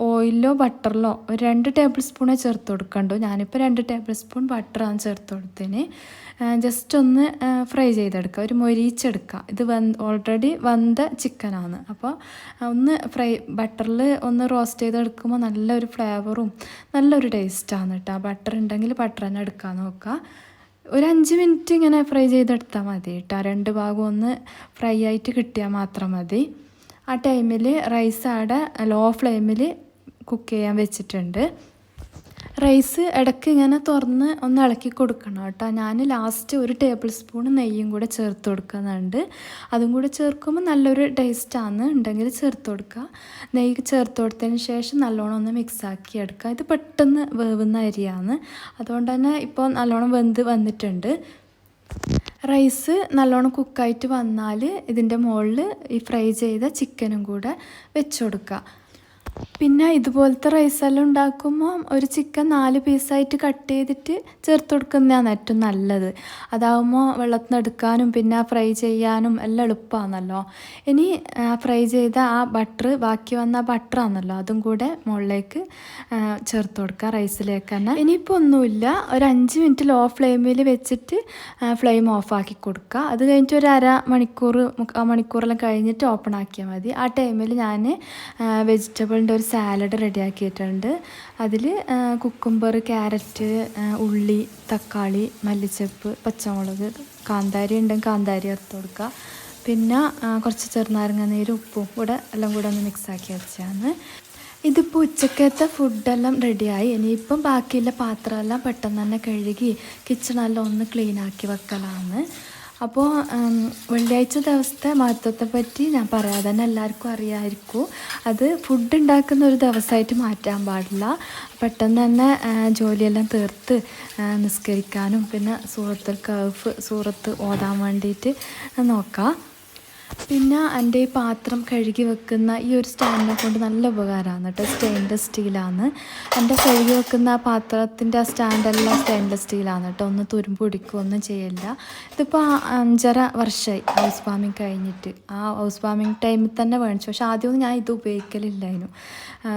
ഓയിലോ ബട്ടറിലോ ഒരു 2 ടേബിൾ സ്പൂണേ ചേർത്ത് കൊടുക്കണ്ടു. ഞാനിപ്പോൾ 2 ടേബിൾ സ്പൂൺ ബട്ടറാണ് ചേർത്ത് കൊടുത്തതിന്. ജസ്റ്റ് ഒന്ന് ഫ്രൈ ചെയ്തെടുക്കുക, ഒരു മൊരിച്ചെടുക്കുക. ഇത് ഓൾറെഡി വെന്ത ചിക്കനാണ്. അപ്പോൾ ഒന്ന് ബട്ടറിൽ ഒന്ന് റോസ്റ്റ് ചെയ്തെടുക്കുമ്പോൾ നല്ലൊരു ഫ്ലേവറും നല്ലൊരു ടേസ്റ്റാണ് കേട്ടോ. ബട്ടർ ഉണ്ടെങ്കിൽ ബട്ടർ തന്നെ എടുക്കാൻ നോക്കുക. ഒരു 5 മിനിറ്റ് ഇങ്ങനെ ഫ്രൈ ചെയ്തെടുത്താൽ മതി കേട്ടോ. 2 ഭാഗം ഒന്ന് ഫ്രൈ ആയിട്ട് കിട്ടിയാൽ മാത്രം മതി. ആ ടൈമിൽ റൈസ് അവിടെ ലോ ഫ്ലെയിമിൽ കുക്ക് ചെയ്യാൻ വെച്ചിട്ടുണ്ട്. റൈസ് ഇടയ്ക്ക് ഇങ്ങനെ തുറന്ന് ഒന്ന് ഇളക്കി കൊടുക്കണം കേട്ടോ. ഞാൻ ലാസ്റ്റ് 1 ടേബിൾ സ്പൂൺ നെയ്യും കൂടെ ചേർത്ത് കൊടുക്കുന്നുണ്ട്. അതും കൂടെ ചേർക്കുമ്പോൾ നല്ലൊരു ടേസ്റ്റാണ് ഉണ്ടെങ്കിൽ ചേർത്ത് കൊടുക്കുക. നെയ്യ് ചേർത്ത് കൊടുത്തതിന് ശേഷം നല്ലോണം ഒന്ന് മിക്സാക്കി എടുക്കുക. ഇത് പെട്ടെന്ന് വേവുന്ന അരിയാണ്, അതുകൊണ്ട് തന്നെ ഇപ്പോൾ നല്ലോണം വെന്ത് വന്നിട്ടുണ്ട്. റൈസ് നല്ലോണം കുക്കായിട്ട് വന്നാൽ ഇതിൻ്റെ മുകളിൽ ഈ ഫ്രൈ ചെയ്ത ചിക്കനും കൂടെ വെച്ച് കൊടുക്കുക. പിന്നെ ഇതുപോലത്തെ റൈസെല്ലാം ഉണ്ടാക്കുമ്പോൾ ഒരു ചിക്കൻ 4 പീസായിട്ട് കട്ട് ചെയ്തിട്ട് ചേർത്ത് കൊടുക്കുന്നതാണ് ഏറ്റവും നല്ലത്. അതാകുമ്പോൾ വെള്ളത്തിൽ നിന്ന് എടുക്കാനും പിന്നെ ഫ്രൈ ചെയ്യാനും എല്ലാം എളുപ്പമാണല്ലോ. ഇനി ഫ്രൈ ചെയ്ത ആ ബട്ടർ, ബാക്കി വന്ന ബട്ടറാണല്ലോ, അതും കൂടെ മുകളിലേക്ക് ചേർത്ത് കൊടുക്കുക റൈസിലേക്ക് തന്നെ. ഇനിയിപ്പോൾ ഒന്നുമില്ല, ഒരു 5 മിനിറ്റ് ലോ ഫ്ലെയിമിൽ വെച്ചിട്ട് ഫ്ലെയിം ഓഫാക്കി കൊടുക്കുക. അത് കഴിഞ്ഞിട്ട് ഒരു മണിക്കൂറെല്ലാം കഴിഞ്ഞിട്ട് ഓപ്പൺ ആക്കിയാൽ മതി. ആ ടൈമിൽ ഞാൻ വെജിറ്റബിൾ ഒരു സാലഡ് റെഡിയാക്കിയിട്ടുണ്ട്. അതിൽ കുക്കുംബർ, ക്യാരറ്റ്, ഉള്ളി, തക്കാളി, മല്ലിച്ചപ്പ്, പച്ചമുളക്, കാന്താരി ഉണ്ടെങ്കിൽ കാന്താരി ചേർത്ത് കൊടുക്കുക. പിന്നെ കുറച്ച് ചെറുനാരങ്ങ നീര്, ഉപ്പും കൂടെ എല്ലാം കൂടെ ഒന്ന് മിക്സാക്കി വെച്ചാണ്. ഇതിപ്പോൾ ഉച്ചക്കത്തെ ഫുഡെല്ലാം റെഡിയായി. ഇനിയിപ്പം ബാക്കിയുള്ള പാത്രമെല്ലാം പെട്ടെന്ന് തന്നെ കഴുകി കിച്ചണെല്ലാം ഒന്ന് ക്ലീനാക്കി വെക്കലാണ്. അപ്പോൾ വെള്ളിയാഴ്ച ദിവസത്തെ മഹത്വത്തെ പറ്റി ഞാൻ പറയാതെ തന്നെ എല്ലാവർക്കും അറിയാമായിരിക്കും. അത് ഫുഡ് ഉണ്ടാക്കുന്ന ഒരു ദിവസമായിട്ട് മാറ്റാൻ പാടില്ല. പെട്ടെന്ന് തന്നെ ജോലിയെല്ലാം തീർത്ത് നിസ്കരിക്കാനും പിന്നെ സൂറത്തുൽ കഹ്ഫ് സൂറത്ത് ഓതാൻ വേണ്ടിയിട്ട് നോക്കാം. പിന്നെ എൻ്റെ ഈ പാത്രം കഴുകി വെക്കുന്ന ഈ ഒരു സ്റ്റാൻഡിനെ കൊണ്ട് നല്ല ഉപകാരമാണ് കേട്ടോ. സ്റ്റെയിൻലെസ് സ്റ്റീലാണ്. എൻ്റെ കഴുകി വെക്കുന്ന ആ പാത്രത്തിൻ്റെ ആ സ്റ്റാൻഡെല്ലാം സ്റ്റെയിൻലെസ് സ്റ്റീലാണ് കേട്ടോ. ഒന്ന് തുരുമ്പ് പിടിക്കുക ഒന്നും ചെയ്യില്ല. ഇതിപ്പോൾ 5.5 വർഷമായി ഹൗസ് വാമിങ് കഴിഞ്ഞിട്ട്. ആ ഹൗസ് വാമിങ് ടൈമിൽ തന്നെ മേടിച്ചു. പക്ഷെ ആദ്യമൊന്നും ഞാൻ ഇത് ഉപയോഗിക്കലില്ലായിരുന്നു.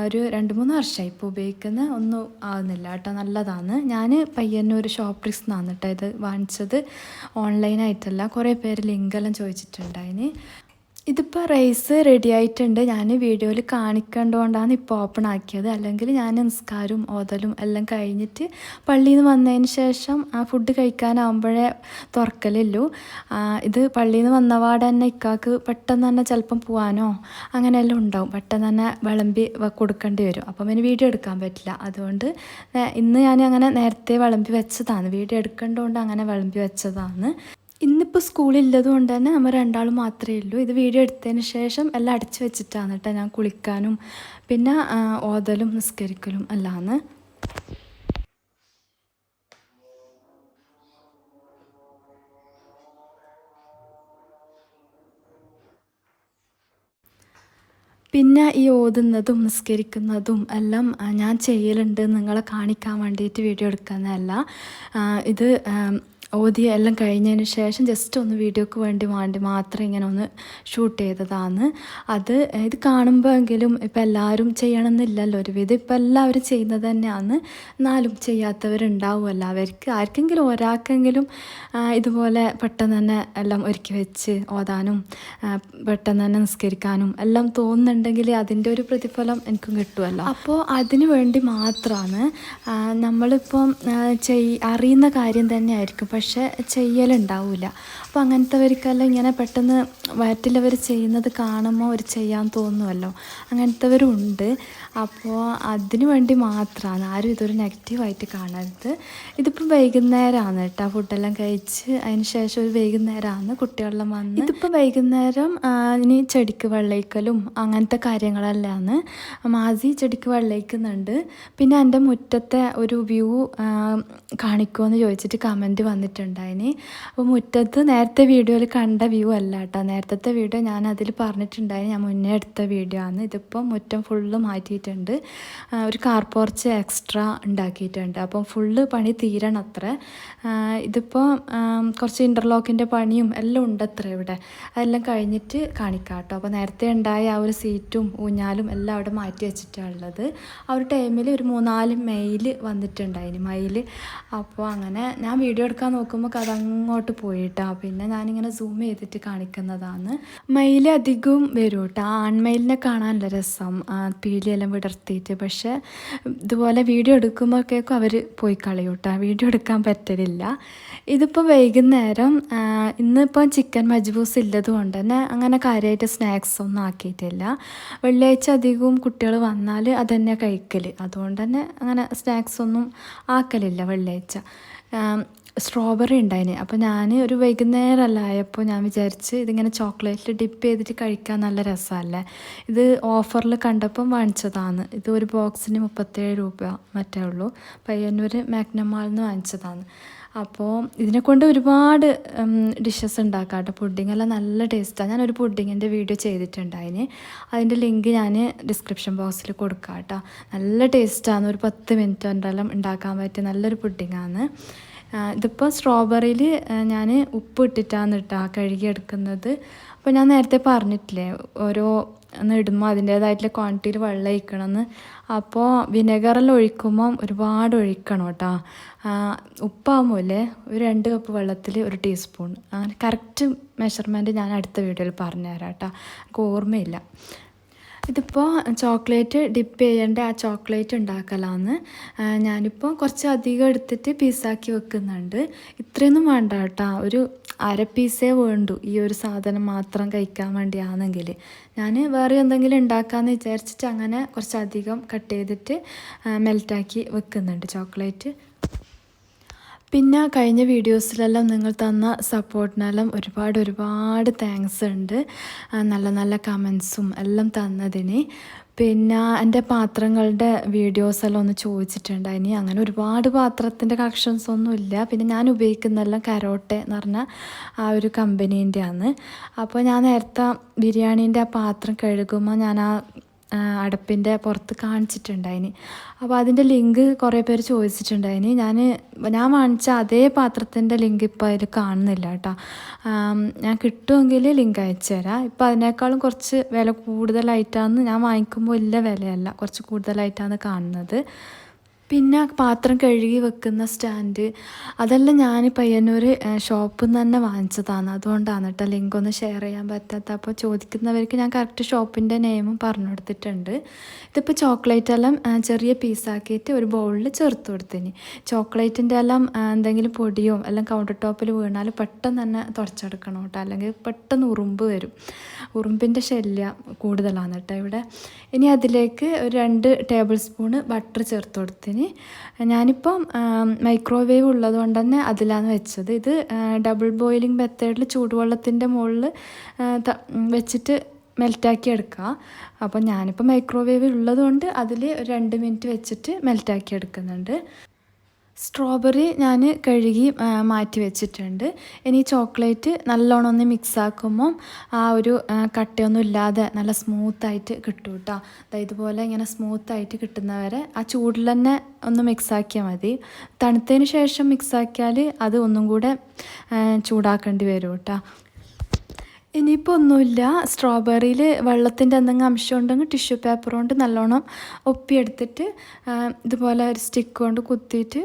ഒരു 2-3 വർഷമായി ഇപ്പോൾ ഉപയോഗിക്കുന്ന ഒന്നും ആകുന്നില്ല കേട്ടോ. നല്ലതാണ്. ഞാൻ പയ്യന്നൂർ ഷോപ്രിക്സ് നിന്നാണ് കേട്ടോ ഇത് വാങ്ങിച്ചത്, ഓൺലൈനായിട്ടല്ല. കുറേ പേര് ലിങ്കെല്ലാം ചോദിച്ചിട്ടുണ്ടായിന്. ഇതിപ്പോൾ റൈസ് റെഡി ആയിട്ടുണ്ട്. ഞാൻ വീഡിയോയിൽ കാണിക്കേണ്ടതുകൊണ്ടാണ് ഇപ്പോൾ ഓപ്പൺ ആക്കിയത്. അല്ലെങ്കിൽ ഞാൻ നിസ്കാരവും ഓതലും എല്ലാം കഴിഞ്ഞിട്ട് പള്ളിയിൽ നിന്ന് വന്നതിന് ശേഷം ഫുഡ് കഴിക്കാനാവുമ്പോഴേ തുറക്കലുള്ളൂ. ഇത് പള്ളിയിൽ നിന്ന് വന്നപാട് തന്നെ ഇക്കാക്ക് പെട്ടെന്ന് തന്നെ ചിലപ്പം പോകാനോ അങ്ങനെയെല്ലാം ഉണ്ടാവും. പെട്ടെന്ന് തന്നെ വിളമ്പി കൊടുക്കേണ്ടി വരും. അപ്പം ഇനി വീഡിയോ എടുക്കാൻ പറ്റില്ല. അതുകൊണ്ട് ഇന്ന് ഞാൻ അങ്ങനെ നേരത്തെ വിളമ്പി വെച്ചതാണ്. വീഡിയോ എടുക്കേണ്ടതുകൊണ്ട് അങ്ങനെ വിളമ്പി വെച്ചതാണ്. ഇന്നിപ്പോൾ സ്കൂളില്ലത് കൊണ്ട് തന്നെ നമ്മൾ 2 മാത്രമേ ഉള്ളൂ. ഇത് വീഡിയോ എടുത്തതിന് ശേഷം എല്ലാം അടച്ചു വെച്ചിട്ടാണ് കേട്ടോ ഞാൻ കുളിക്കാനും പിന്നെ ഓതലും നിസ്കരിക്കലും എല്ലാമാണ്. പിന്നെ ഈ ഓതുന്നതും നിസ്കരിക്കുന്നതും എല്ലാം ഞാൻ ചെയ്യലുണ്ട്, നിങ്ങളെ കാണിക്കാൻ വേണ്ടിയിട്ട് വീഡിയോ എടുക്കുന്നതല്ല. ഇത് ഓതി എല്ലാം കഴിഞ്ഞതിന് ശേഷം ജസ്റ്റ് ഒന്ന് വീഡിയോക്ക് വേണ്ടി മാത്രം ഇങ്ങനെ ഒന്ന് ഷൂട്ട് ചെയ്തതാണ്. ഇത് കാണുമ്പോഴെങ്കിലും ഇപ്പം എല്ലാവരും ചെയ്യണമെന്നില്ലല്ലോ ഒരുവിധം. ഇപ്പം എല്ലാവരും ചെയ്യുന്നത് തന്നെയാണ്. എന്നാലും ചെയ്യാത്തവരുണ്ടാവുമല്ലോ. ആർക്കെങ്കിലും ഒരാൾക്കെങ്കിലും ഇതുപോലെ പെട്ടെന്ന് തന്നെ എല്ലാം ഒരുക്കി വെച്ച് ഓതാനും പെട്ടെന്ന് തന്നെ നിസ്കരിക്കാനും എല്ലാം തോന്നുന്നുണ്ടെങ്കിൽ അതിൻ്റെ ഒരു പ്രതിഫലം എനിക്കും കിട്ടുമല്ലോ. അപ്പോൾ അതിന് വേണ്ടി മാത്രമാണ്. നമ്മളിപ്പം അറിയുന്ന കാര്യം തന്നെയായിരിക്കും, പക്ഷെ ചെയ്യലുണ്ടാവില്ല. അപ്പോൾ അങ്ങനത്തെവർക്കെല്ലാം ഇങ്ങനെ പെട്ടെന്ന് വയറ്റിലവർ ചെയ്യുന്നത് കാണുമ്പോൾ അവർ ചെയ്യാൻ തോന്നുമല്ലോ. അങ്ങനത്തെവരും ഉണ്ട്. അപ്പോൾ അതിന് വേണ്ടി മാത്രമാണ്. ആരും ഇതൊരു നെഗറ്റീവായിട്ട് കാണരുത്. ഇതിപ്പോൾ വൈകുന്നേരമാണ് കേട്ടോ. ഫുഡെല്ലാം കഴിച്ച് അതിന് ശേഷം ഒരു വൈകുന്നേരമാണ് കുട്ടികളെല്ലാം വന്ന്. ഇതിപ്പോൾ വൈകുന്നേരം ഇനി ചെടിക്ക് വെള്ളയിക്കലും അങ്ങനത്തെ കാര്യങ്ങളെല്ലാമാണ്. മാസി ചെടിക്ക് വെള്ളയിക്കുന്നുണ്ട്. പിന്നെ എൻ്റെ മുറ്റത്തെ ഒരു വ്യൂ കാണിക്കുമെന്ന് ചോദിച്ചിട്ട് കമൻറ്റ് വന്നിട്ടുണ്ടായിന്. അപ്പോൾ മുറ്റത്ത് നേരത്തെ വീഡിയോയിൽ കണ്ട വ്യൂ അല്ല കേട്ടോ. നേരത്തെ വീഡിയോ ഞാൻ അതിൽ പറഞ്ഞിട്ടുണ്ടായിന്, ഞാൻ മുന്നേ എടുത്ത വീഡിയോ ആണ്. ഇതിപ്പോൾ മുറ്റം ഫുള്ള് മാറ്റിയിട്ടുണ്ട്. ഒരു കാർ പോർച്ച് എക്സ്ട്രാ ഉണ്ടാക്കിയിട്ടുണ്ട്. അപ്പം ഫുള്ള് പണി തീരണം അത്ര. ഇതിപ്പോൾ കുറച്ച് ഇൻ്റർലോക്കിൻ്റെ പണിയും എല്ലാം ഉണ്ടത്ര ഇവിടെ. അതെല്ലാം കഴിഞ്ഞിട്ട് കാണിക്കാം കേട്ടോ. അപ്പോൾ നേരത്തെ ഉണ്ടായ ആ ഒരു സീറ്റും ഊഞ്ഞാലും എല്ലാം അവിടെ മാറ്റി വെച്ചിട്ടാണ് ഉള്ളത്. ആ ഒരു ടൈമിൽ ഒരു 3-4 മെയിൽ വന്നിട്ടുണ്ടായിന്. അപ്പോൾ അങ്ങനെ ഞാൻ വീഡിയോ എടുക്കാൻ നോക്കുമ്പോൾ അതങ്ങോട്ട് പോയിട്ടാ. പിന്നെ ഞാനിങ്ങനെ സൂം ചെയ്തിട്ട് കാണിക്കുന്നതാണ്. മയിൽ അധികവും വരും കേട്ടോ. ആൺമയിലിനെ കാണാനുള്ള രസം, പീലിയെല്ലാം വിടർത്തിയിട്ട്. പക്ഷേ ഇതുപോലെ വീഡിയോ എടുക്കുമ്പോഴേക്കും അവർ പോയി കളയും കേട്ടോ. വീഡിയോ എടുക്കാൻ പറ്റലില്ല. ഇതിപ്പോൾ വൈകുന്നേരം ഇന്നിപ്പം ചിക്കൻ മജ്ബൂസ് ഇല്ലത് കൊണ്ട് തന്നെ അങ്ങനെ കാര്യമായിട്ട് സ്നാക്സ് ഒന്നും ആക്കിയിട്ടില്ല. വെള്ളിയാഴ്ച അധികവും കുട്ടികൾ വന്നാൽ അതന്നെ കഴിക്കൽ. അതുകൊണ്ട് തന്നെ അങ്ങനെ സ്നാക്സ് ഒന്നും ആക്കലില്ല വെള്ളിയാഴ്ച. സ്ട്രോബെറി ഉണ്ടായിന്. അപ്പോൾ ഞാൻ ഒരു വൈകുന്നേരമല്ല ആയപ്പോൾ ഞാൻ വിചാരിച്ച് ഇതിങ്ങനെ ചോക്ലേറ്റിൽ ഡിപ്പ് ചെയ്തിട്ട് കഴിക്കാൻ നല്ല രസമല്ലേ. ഇത് ഓഫറിൽ കണ്ടപ്പം വാങ്ങിച്ചതാണ്. ഇത് ഒരു ബോക്സിന് 37 രൂപ മറ്റേ ഉള്ളൂ. പയ്യന്നൂർ മാഗ്നം മാളിൽ നിന്ന് വാങ്ങിച്ചതാണ്. അപ്പോൾ ഇതിനെക്കൊണ്ട് ഒരുപാട് ഡിഷസ് ഉണ്ടാക്കാം കേട്ടോ. പുഡിങ്ങെല്ലാം നല്ല ടേസ്റ്റാണ്. ഞാനൊരു പുഡിങ്ങിൻ്റെ വീഡിയോ ചെയ്തിട്ടുണ്ടായിന്. അതിൻ്റെ ലിങ്ക് ഞാൻ ഡിസ്ക്രിപ്ഷൻ ബോക്സിൽ കൊടുക്കാം കേട്ടോ. നല്ല ടേസ്റ്റാണ്. ഒരു 10 മിനിറ്റ് കൊണ്ടെല്ലാം ഉണ്ടാക്കാൻ പറ്റിയ നല്ലൊരു പുഡിങ്ങാണ്. ഇതിപ്പോൾ സ്ട്രോബെറിയിൽ ഞാൻ ഉപ്പ് ഇട്ടിട്ടാണ് കഴുകിയെടുക്കുന്നത്. അപ്പോൾ ഞാൻ നേരത്തെ പറഞ്ഞിട്ടില്ലേ ഓരോ ഇടുമ്പോൾ അതിൻ്റേതായിട്ടുള്ള ക്വാണ്ടിറ്റിയിൽ വെള്ളം ഒഴിക്കണമെന്ന്. അപ്പോൾ വിനെഗറെല്ലാം ഒഴിക്കുമ്പം ഒരുപാട് ഒഴിക്കണം കേട്ടോ. ഉപ്പാകുമ്പോൾ ഒരു 2 കപ്പ് വെള്ളത്തിൽ 1 ടീസ്പൂൺ, അങ്ങനെ കറക്റ്റ് മെഷർമെൻറ്റ് ഞാൻ അടുത്ത വീഡിയോയിൽ പറഞ്ഞുതരാം കേട്ടോ. എനിക്ക് ഓർമ്മയില്ല. ഇതിപ്പോൾ ചോക്ലേറ്റ് ഡിപ്പ് ചെയ്യേണ്ട ആ ചോക്ലേറ്റ് ഉണ്ടാക്കലാന്ന്. ഞാനിപ്പോൾ കുറച്ച് അധികം എടുത്തിട്ട് പീസാക്കി വെക്കുന്നുണ്ട്. ഇത്രയൊന്നും വേണ്ട കേട്ടോ. ഒരു 1/2 പീസേ വേണ്ടു ഈ ഒരു സാധനം മാത്രം കഴിക്കാൻ വേണ്ടിയാണെങ്കിൽ. ഞാൻ വേറെ എന്തെങ്കിലും ഉണ്ടാക്കാമെന്ന് വിചാരിച്ചിട്ട് അങ്ങനെ കുറച്ചധികം കട്ട് ചെയ്തിട്ട് മെൽറ്റാക്കി വെക്കുന്നുണ്ട് ചോക്ലേറ്റ്. പിന്നെ കഴിഞ്ഞ വീഡിയോസിലെല്ലാം നിങ്ങൾ തന്ന സപ്പോർട്ടിനെല്ലാം ഒരുപാട് താങ്ക്സ് ഉണ്ട്. നല്ല നല്ല കമൻസും എല്ലാം തന്നതിന്. പിന്നെ എൻ്റെ പാത്രങ്ങളുടെ വീഡിയോസെല്ലാം ഒന്ന് ചോദിച്ചിട്ടുണ്ടായിനി. അങ്ങനെ ഒരുപാട് പാത്രത്തിൻ്റെ കളക്ഷൻസ് ഒന്നും ഇല്ല. പിന്നെ ഞാൻ ഉപയോഗിക്കുന്നതെല്ലാം കരോട്ടെ എന്ന് പറഞ്ഞ ആ ഒരു കമ്പനീൻ്റെയാണ്. അപ്പോൾ ഞാൻ നേരത്തെ ബിരിയാണീൻ്റെ ആ പാത്രം കഴുകുമ്പോൾ ഞാൻ ആ അടപ്പിൻ്റെ പുറത്ത് കാണിച്ചിട്ടുണ്ടായിന്. അപ്പോൾ അതിൻ്റെ ലിങ്ക് കുറേ പേര് ചോദിച്ചിട്ടുണ്ടായിന്. ഞാൻ വാങ്ങിച്ച അതേ പാത്രത്തിൻ്റെ ലിങ്ക് ഇപ്പോൾ അതിൽ കാണുന്നില്ല കേട്ടോ. ഞാൻ കിട്ടുമെങ്കിൽ ലിങ്ക് അയച്ചു തരാം. ഇപ്പോൾ അതിനേക്കാളും കുറച്ച് വില കൂടുതലായിട്ടാണ് ഞാൻ വാങ്ങിക്കുമ്പോൾ ഇല്ല വിലയല്ല, കുറച്ച് കൂടുതലായിട്ടാണ് കാണുന്നത്. പിന്നെ പാത്രം കഴുകി വെക്കുന്ന സ്റ്റാൻഡ് അതെല്ലാം ഞാൻ പയ്യന്നൂർ ഷോപ്പിൽ നിന്ന് തന്നെ വാങ്ങിച്ചതാണ്. അതുകൊണ്ടാണ് കേട്ടോ ലിങ്ക് ഒന്ന് ഷെയർ ചെയ്യാൻ പറ്റാത്ത. അപ്പോൾ ചോദിക്കുന്നവർക്ക് ഞാൻ കറക്റ്റ് ഷോപ്പിൻ്റെ നെയിമും പറഞ്ഞു കൊടുത്തിട്ടുണ്ട്. ഇതിപ്പോൾ ചോക്ലേറ്റ് എല്ലാം ചെറിയ പീസാക്കിയിട്ട് ഒരു ബൗളിൽ ചേർത്ത് കൊടുത്തിന്. ചോക്ലേറ്റിൻ്റെ എല്ലാം എന്തെങ്കിലും പൊടിയോ എല്ലാം കൗണ്ടർ ടോപ്പിൽ വീണാൽ പെട്ടെന്ന് തന്നെ തുടച്ചെടുക്കണം കേട്ടോ, അല്ലെങ്കിൽ പെട്ടെന്ന് ഉറുമ്പ് വരും. ഉറുമ്പിൻ്റെ ശല്യം കൂടുതലാണ് കേട്ടോ ഇവിടെ. ഇനി അതിലേക്ക് ഒരു 2 ടേബിൾ സ്പൂണ് ബട്ടർ ചേർത്ത് കൊടുത്തിന്. ഞാനിപ്പം മൈക്രോവേവ് ഉള്ളതുകൊണ്ട് തന്നെ അതിലാണ് വെച്ചത്. ഇത് ഡബിൾ ബോയിലിംഗ് മെത്തേഡിൽ ചൂടുവെള്ളത്തിൻ്റെ മുകളിൽ വെച്ചിട്ട് മെൽറ്റാക്കി എടുക്കുക. അപ്പോൾ ഞാനിപ്പോൾ മൈക്രോവേവ് ഉള്ളതുകൊണ്ട് അതിൽ 2 മിനിറ്റ് വെച്ചിട്ട് മെൽറ്റാക്കി എടുക്കുന്നുണ്ട്. സ്ട്രോബെറി ഞാൻ കഴുകി മാറ്റി വെച്ചിട്ടുണ്ട്. ഇനി ചോക്ലേറ്റ് നല്ലോണം ഒന്ന് മിക്സാക്കുമ്പം ആ ഒരു കട്ടയൊന്നും ഇല്ലാതെ നല്ല സ്മൂത്തായിട്ട് കിട്ടും കേട്ടോ. ഇതുപോലെ ഇങ്ങനെ സ്മൂത്തായിട്ട് കിട്ടുന്നവരെ ആ ചൂടിൽ തന്നെ ഒന്ന് മിക്സാക്കിയാൽ മതി. തണുത്തതിന് ശേഷം മിക്സാക്കിയാൽ അത് ഒന്നും കൂടെ ചൂടാക്കേണ്ടി വരും കേട്ടോ. ഇനിയിപ്പോൾ ഒന്നുമില്ല, സ്ട്രോബെറിയിൽ വെള്ളത്തിൻ്റെ എന്തെങ്കിലും അംശം ഉണ്ടെങ്കിൽ ടിഷ്യൂ പേപ്പർ കൊണ്ട് നല്ലോണം ഒപ്പിയെടുത്തിട്ട് ഇതുപോലെ ഒരു സ്റ്റിക്ക് കൊണ്ട് കുത്തിയിട്ട്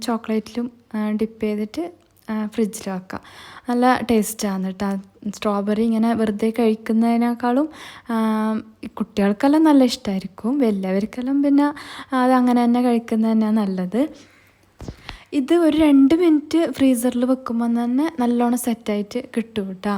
ചോക്ലേറ്റിലും ഡിപ്പ് ചെയ്തിട്ട് ഫ്രിഡ്ജിൽ വെക്കാം. നല്ല ടേസ്റ്റാണ് കേട്ടോ. സ്ട്രോബെറി ഇങ്ങനെ വെറുതെ കഴിക്കുന്നതിനേക്കാളും കുട്ടികൾക്കെല്ലാം നല്ല ഇഷ്ടമായിരിക്കും. വലിയവർക്കെല്ലാം പിന്നെ അത് അങ്ങനെ തന്നെ കഴിക്കുന്നത് തന്നെയാണ് നല്ലത്. ഇത് ഒരു 2 മിനിറ്റ് ഫ്രീസറിൽ വെക്കുമ്പോൾ തന്നെ നല്ലോണം സെറ്റായിട്ട് കിട്ടും കേട്ടോ.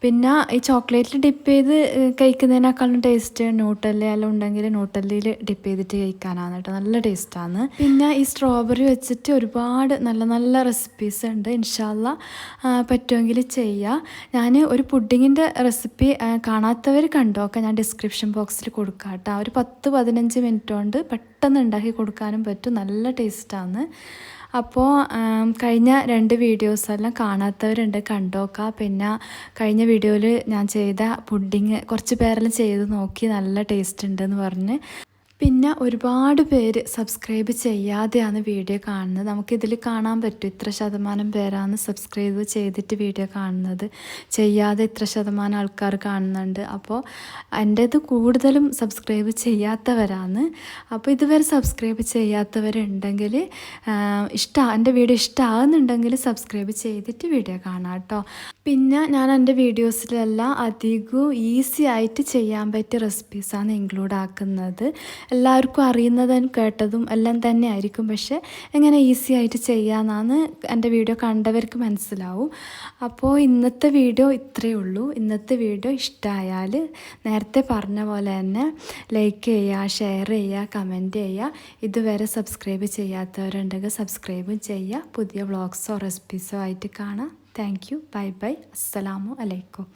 പിന്നെ ഈ ചോക്ലേറ്റിൽ ഡിപ്പ് ചെയ്ത് കഴിക്കുന്നതിനേക്കാളും ടേസ്റ്റ് ന്യൂട്ടെല്ലയെല്ലാം ഉണ്ടെങ്കിൽ ന്യൂട്ടെല്ലയിൽ ഡിപ്പ് ചെയ്തിട്ട് കഴിക്കാനാണ് കേട്ടോ. നല്ല ടേസ്റ്റാണ്. പിന്നെ ഈ സ്ട്രോബെറി വെച്ചിട്ട് ഒരുപാട് നല്ല നല്ല റെസിപ്പീസ് ഉണ്ട്. ഇൻഷാ അല്ലാഹ് പറ്റുമെങ്കിൽ ചെയ്യുക. ഞാൻ ഒരു പുഡിങ്ങിൻ്റെ റെസിപ്പി കാണാത്തവർ കണ്ടോക്കെ ഞാൻ ഡിസ്ക്രിപ്ഷൻ ബോക്സിൽ കൊടുക്കാം കേട്ടോ. ഒരു 10-15 മിനിറ്റ് കൊണ്ട് പെട്ടെന്ന് ഉണ്ടാക്കി കൊടുക്കാനും പറ്റും. നല്ല ടേസ്റ്റാണ്. അപ്പോൾ കഴിഞ്ഞ 2 വീഡിയോസെല്ലാം കാണാത്തവരുണ്ട്, കണ്ടോക്കാം. പിന്നെ കഴിഞ്ഞ വീഡിയോയിൽ ഞാൻ ചെയ്ത പുഡിങ് കുറച്ച് പേരെല്ലാം ചെയ്ത് നോക്കി നല്ല ടേസ്റ്റ് ഉണ്ടെന്ന് പറഞ്ഞ് പിന്നെ ഒരുപാട് പേര് സബ്സ്ക്രൈബ് ചെയ്യാതെയാണ് വീഡിയോ കാണുന്നത്. നമുക്കിതിൽ കാണാൻ പറ്റും ഇത്ര ശതമാനം പേരാണ് സബ്സ്ക്രൈബ് ചെയ്തിട്ട് വീഡിയോ കാണുന്നത്, ചെയ്യാതെ ഇത്ര ശതമാനം ആൾക്കാർ കാണുന്നുണ്ട്. അപ്പോൾ എൻ്റേത് കൂടുതലും സബ്സ്ക്രൈബ് ചെയ്യാത്തവരാണ്. അപ്പോൾ ഇതുവരെ സബ്സ്ക്രൈബ് ചെയ്യാത്തവരുണ്ടെങ്കിൽ എൻ്റെ വീഡിയോ ഇഷ്ടമാകുന്നുണ്ടെങ്കിൽ സബ്സ്ക്രൈബ് ചെയ്തിട്ട് വീഡിയോ കാണാം കേട്ടോ. പിന്നെ ഞാൻ എൻ്റെ വീഡിയോസിലെല്ലാം അധികവും ഈസി ആയിട്ട് ചെയ്യാൻ പറ്റിയ റെസിപ്പീസാണ് ഇൻക്ലൂഡ് ആക്കുന്നത്. എല്ലാവർക്കും അറിയുന്നതും കേട്ടതും എല്ലാം തന്നെ ആയിരിക്കും, പക്ഷേ എങ്ങനെ ഈസി ആയിട്ട് ചെയ്യാമെന്നാണ് എൻ്റെ വീഡിയോ കണ്ടവർക്ക് മനസ്സിലാവും. അപ്പോൾ ഇന്നത്തെ വീഡിയോ ഇത്രയേ ഉള്ളൂ. ഇന്നത്തെ വീഡിയോ ഇഷ്ടമായാൽ നേരത്തെ പറഞ്ഞ പോലെ തന്നെ ലൈക്ക് ചെയ്യുക, ഷെയർ ചെയ്യുക, കമൻറ്റ് ചെയ്യുക. ഇതുവരെ സബ്സ്ക്രൈബ് ചെയ്യാത്തവരുണ്ടെങ്കിൽ സബ്സ്ക്രൈബും ചെയ്യുക. പുതിയ വ്ളോഗ്സോ റെസിപ്പീസോ ആയിട്ട് കാണാം. Thank you. Bye bye. അസ്സലാമു അലൈക്കും.